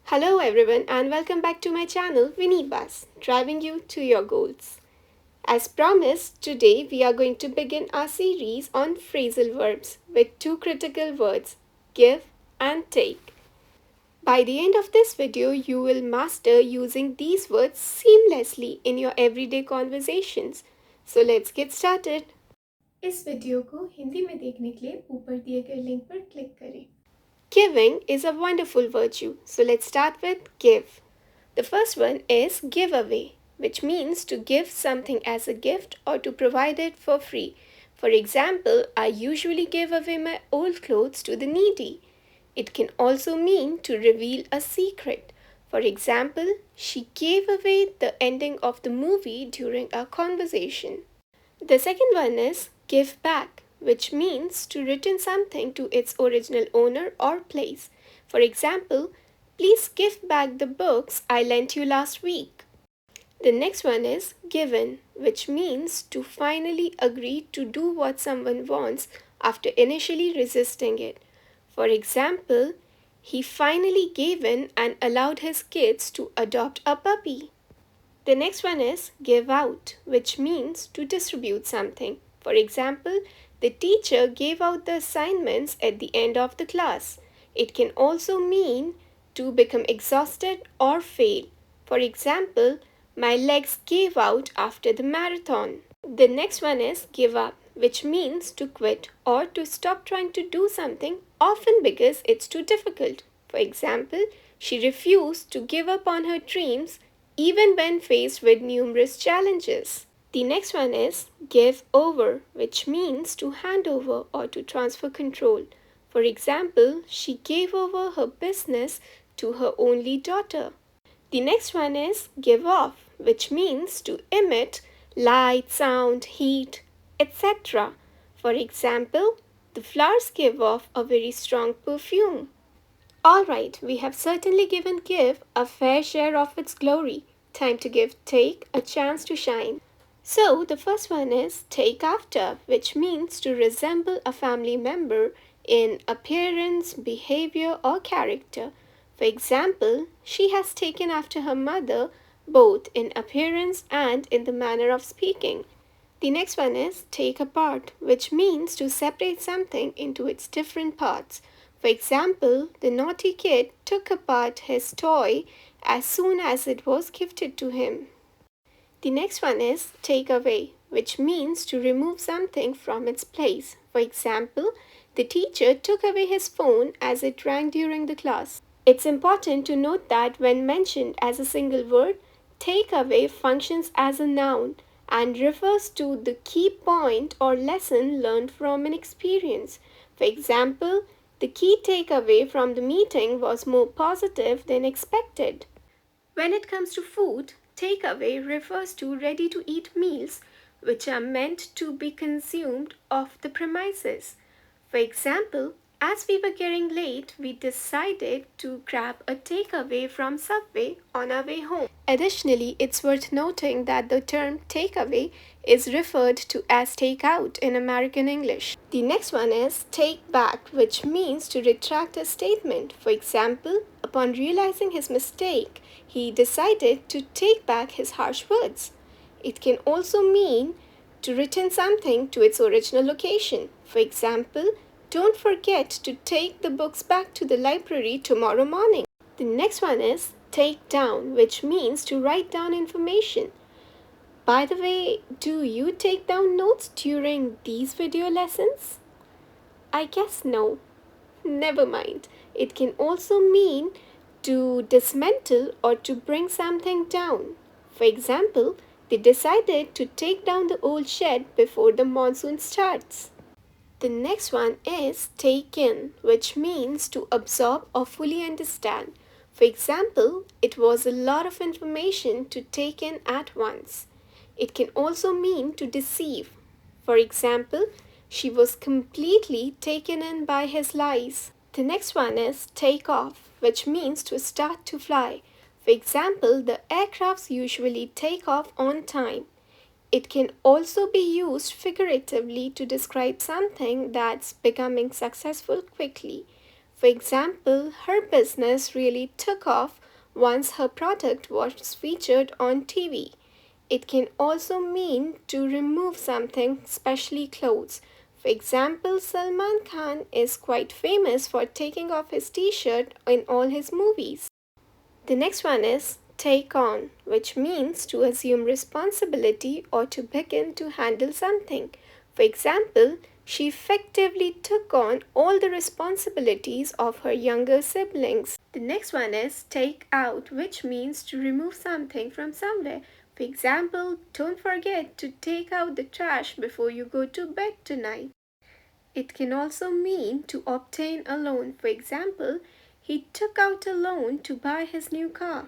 Hello everyone and welcome back to my channel Winnie Bus, driving you to your goals. As promised, today we are going to begin our series on phrasal verbs with two critical words, give and take. By the end of this video, you will master using these words seamlessly in your everyday conversations. So let's get started. इस video को हिंदी में देखने के लिए ऊपर दिए गए link पर क्लिक करें. Giving is a wonderful virtue, so let's start with give. The first one is give away, which means to give something as a gift or to provide it for free. For example, I usually give away my old clothes to the needy. It can also mean to reveal a secret. For example, she gave away the ending of the movie during our conversation. The second one is give back, which means to return something to its original owner or place. For example, please give back the books I lent you last week. The next one is given, which means to finally agree to do what someone wants after initially resisting it. For example, he finally gave in and allowed his kids to adopt a puppy. The next one is give out, which means to distribute something. For example, the teacher gave out the assignments at the end of the class. It can also mean to become exhausted or fail. For example, my legs gave out after the marathon. The next one is give up, which means to quit or to stop trying to do something, often because it's too difficult. For example, she refused to give up on her dreams even when faced with numerous challenges. The next one is give over, which means to hand over or to transfer control. For example, she gave over her business to her only daughter. The next one is give off, which means to emit light, sound, heat, etc. For example, the flowers give off a very strong perfume. Alright, we have certainly given give a fair share of its glory. Time to give take a chance to shine. So, the first one is take after, which means to resemble a family member in appearance, behavior, or character. For example, she has taken after her mother both in appearance and in the manner of speaking. The next one is take apart, which means to separate something into its different parts. For example, the naughty kid took apart his toy as soon as it was gifted to him. The next one is take away, which means to remove something from its place. For example, the teacher took away his phone as it rang during the class. It's important to note that when mentioned as a single word, take away functions as a noun and refers to the key point or lesson learned from an experience. For example, the key takeaway from the meeting was more positive than expected. When it comes to food, takeaway refers to ready-to-eat meals which are meant to be consumed off the premises. For example, as we were getting late, we decided to grab a takeaway from Subway on our way home. Additionally, it's worth noting that the term takeaway is referred to as takeout in American English. The next one is take back, which means to retract a statement. For example, upon realizing his mistake, he decided to take back his harsh words. It can also mean to return something to its original location. For example, don't forget to take the books back to the library tomorrow morning. The next one is take down, which means to write down information. By the way, do you take down notes during these video lessons? I guess no. Never mind. It can also mean to dismantle or to bring something down. For example, they decided to take down the old shed before the monsoon starts. The next one is take in, which means to absorb or fully understand. For example, it was a lot of information to take in at once. It can also mean to deceive. For example, she was completely taken in by his lies. The next one is take off, which means to start to fly. For example, the aircrafts usually take off on time. It can also be used figuratively to describe something that's becoming successful quickly. For example, her business really took off once her product was featured on TV. It can also mean to remove something, especially clothes. For example, Salman Khan is quite famous for taking off his t-shirt in all his movies. The next one is take on, which means to assume responsibility or to begin to handle something. For example, she effectively took on all the responsibilities of her younger siblings. The next one is take out, which means to remove something from somewhere. For example, don't forget to take out the trash before you go to bed tonight. It can also mean to obtain a loan. For example, he took out a loan to buy his new car.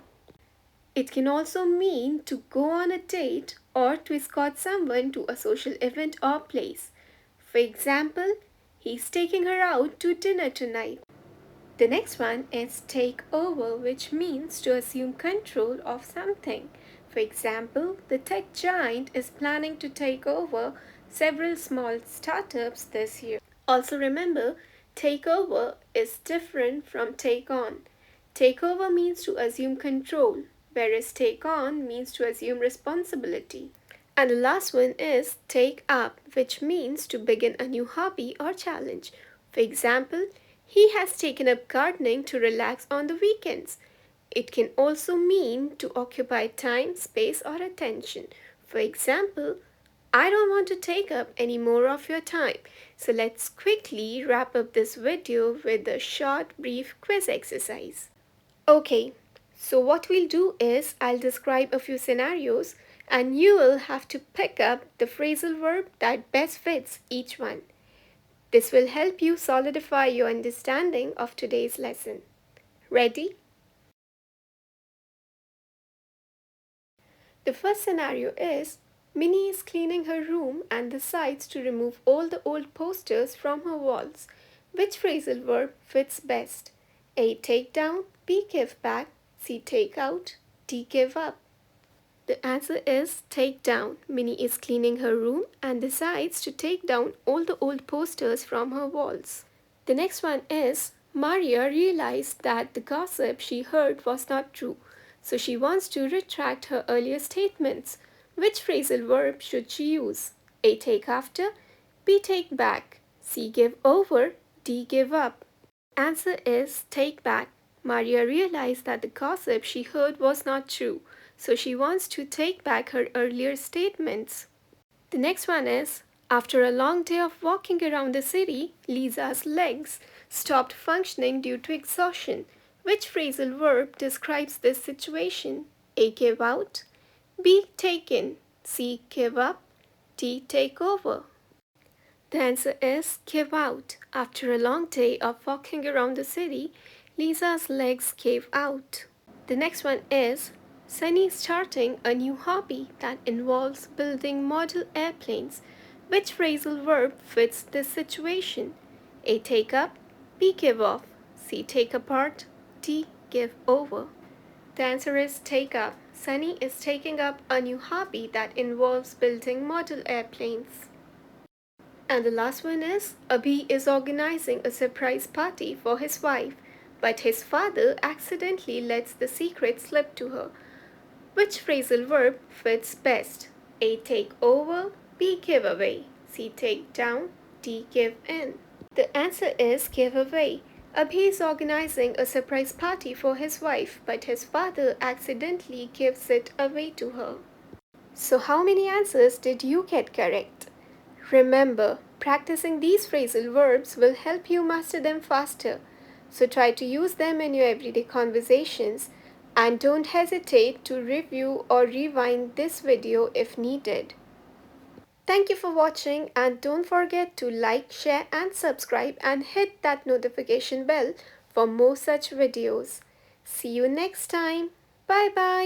It can also mean to go on a date or to escort someone to a social event or place. For example, he's taking her out to dinner tonight. The next one is take over, which means to assume control of something. For example, the tech giant is planning to take over several small startups this year. Also remember, take over is different from take on. Take over means to assume control, whereas take on means to assume responsibility. And the last one is take up, which means to begin a new hobby or challenge. For example, he has taken up gardening to relax on the weekends. It can also mean to occupy time, space, or attention. For example, I don't want to take up any more of your time. So let's quickly wrap up this video with a short, brief quiz exercise. Okay, so what we'll do is I'll describe a few scenarios and you will have to pick up the phrasal verb that best fits each one. This will help you solidify your understanding of today's lesson. Ready? The first scenario is Minnie is cleaning her room and decides to remove all the old posters from her walls. Which phrasal verb fits best? A. Take down, B. Give back, C. Take out, D. Give up. The answer is take down. Minnie is cleaning her room and decides to take down all the old posters from her walls. The next one is Maria realized that the gossip she heard was not true, so she wants to retract her earlier statements. Which phrasal verb should she use? A. Take after, B. Take back, C. Give over, D. Give up. Answer is take back. Maria realized that the gossip she heard was not true, so she wants to take back her earlier statements. The next one is after a long day of walking around the city, Lisa's legs stopped functioning due to exhaustion. Which phrasal verb describes this situation? A. Give out, B. Take in, C. Give up, D. Take over. The answer is give out. After a long day of walking around the city, Lisa's legs gave out. The next one is Sunny is starting a new hobby that involves building model airplanes. Which phrasal verb fits this situation? A. Take up, B. Give off, C. Take apart, D. Give over. The answer is take up. Sunny is taking up a new hobby that involves building model airplanes. And the last one is Abhi is organizing a surprise party for his wife, but his father accidentally lets the secret slip to her. Which phrasal verb fits best? A. Take over, B. Give away, C. Take down, D. Give in. The answer is give away. Abhi is organizing a surprise party for his wife, but his father accidentally gives it away to her. So how many answers did you get correct? Remember, practicing these phrasal verbs will help you master them faster. So try to use them in your everyday conversations and don't hesitate to review or rewind this video if needed. Thank you for watching and don't forget to like, share and subscribe and hit that notification bell for more such videos. See you next time. Bye bye.